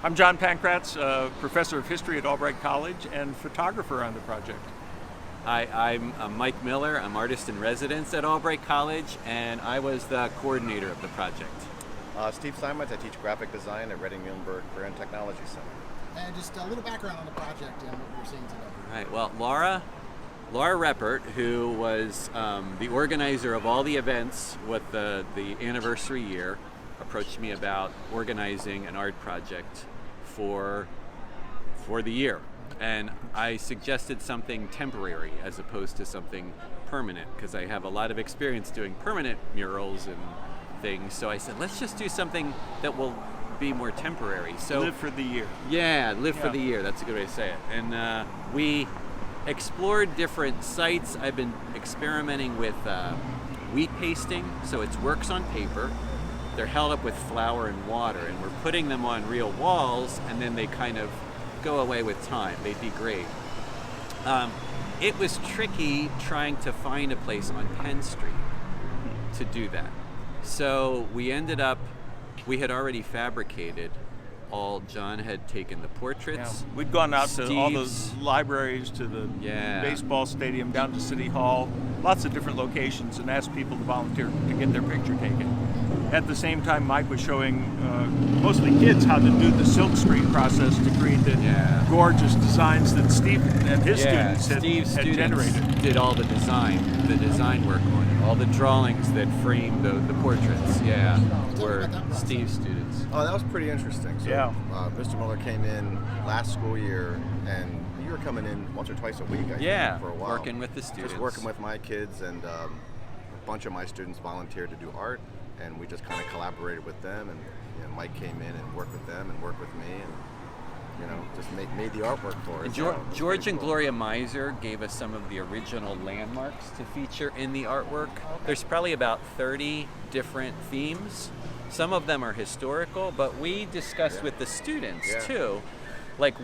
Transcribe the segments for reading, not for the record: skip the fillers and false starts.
I'm John Pankratz, professor of history at Albright College and photographer on the project. Hi, I'm Mike Miller. I'm artist in residence at Albright College, and I was the coordinator of the project. Steve Simons. I teach graphic design at Reading-Muhlenberg Career and Technology Center. And just a little background on the project and what we're seeing today. All right. Well, Laura Reppert, who was the organizer of all the events with the anniversary year, approached me about organizing an art project for the year. And I suggested something temporary as opposed to something permanent, because I have a lot of experience doing permanent murals and things. So I said, let's just do something that will be more temporary. So Live for the year. Yeah, live for the year. That's a good way to say it. And we explored different sites. I've been experimenting with wheat pasting. So it's works on paper. They're held up with flour and water, and we're putting them on real walls, and then they kind of go away with time. They degrade. It was tricky trying to find a place on Penn Street to do that. So we had already fabricated John had taken the portraits. Yeah. We'd gone out to all the Steve's- libraries, to the baseball stadium, down to City Hall, lots of different locations, and asked people to volunteer to get their picture taken. At the same time, Mike was showing mostly kids how to do the silk screen process to create the gorgeous designs that Steve and his students had generated. Did all the design work on it, all the drawings that framed the portraits. Were Steve's students. Oh, that was pretty interesting. So, Yeah. Mr. Miller came in last school year, and you were coming in once or twice a week, I think, for a while. Working with the students. Just working with my kids, and a bunch of my students volunteered to do art, and we just kind of collaborated with them, and Mike came in and worked with them and worked with me, and just made the artwork for us. George and Gloria Miser gave us some of the original landmarks to feature in the artwork. There's probably about 30 different themes. Some of them are historical, but we discussed with the students too, like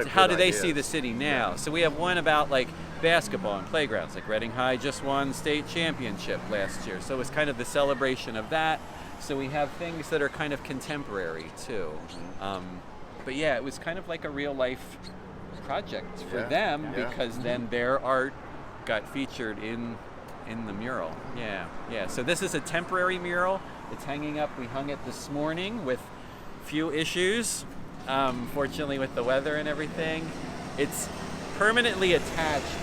how do they see the city now? So we have one about like basketball and playgrounds, like Reading High just won state championship last year, so it's kind of the celebration of that. So we have things that are kind of contemporary too. But yeah, it was kind of like a real life project for them because then their art got featured in the mural. Yeah. So this is a temporary mural. It's hanging up. We hung it this morning with few issues. Fortunately, with the weather and everything, it's permanently attached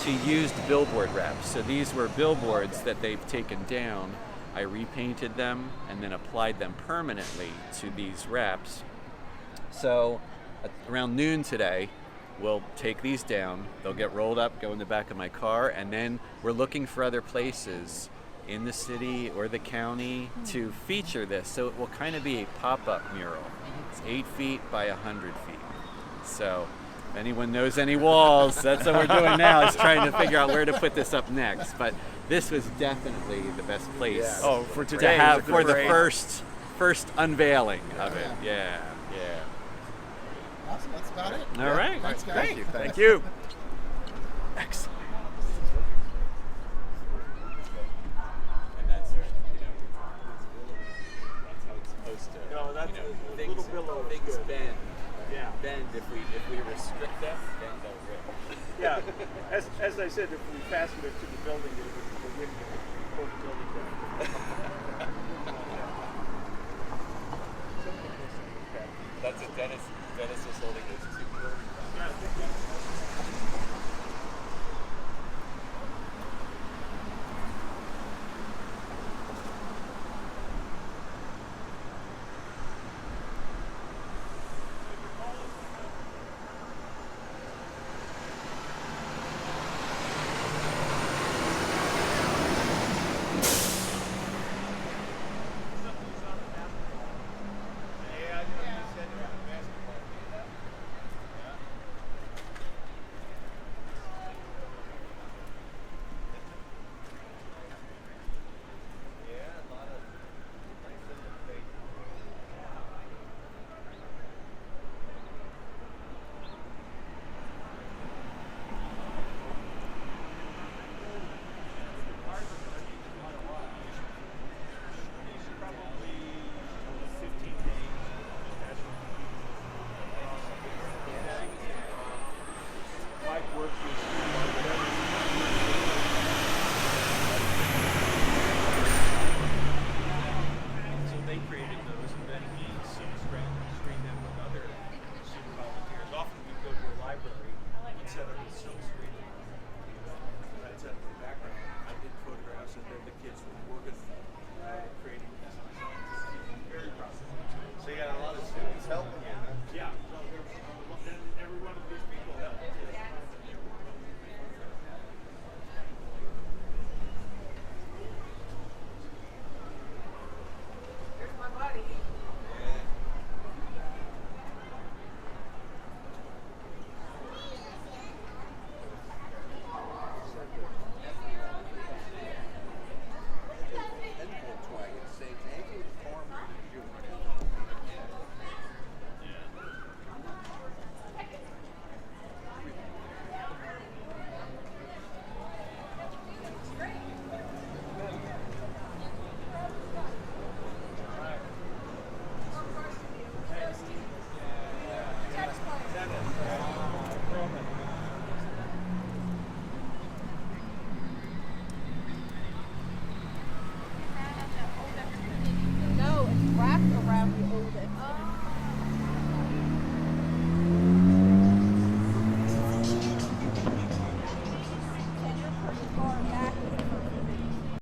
to used billboard wraps. So these were billboards that they've taken down. I repainted them and then applied them permanently to these wraps. So around noon today, we'll take these down. They'll get rolled up, go in the back of my car, and then we're looking for other places in the city or the county to feature this. So it will kind of be a pop-up mural. It's 8 feet by 100 feet. So if anyone knows any walls, that's what we're doing now, is trying to figure out where to put this up next. But this was definitely the best place For to today, have for the first unveiling of it. Yeah. Awesome, that's about it. All right. Thanks, guys. Thank you. Thank you. Excellent. And that's that's how it's supposed to. No, that's a little billow is things good. bend. Yeah. Bend if we restrict them, then they'll rip. Yeah, as I said, if we fastened it to the building, it would the wind would pull the building down. That's it. Dennis was holding those two. Yeah, I think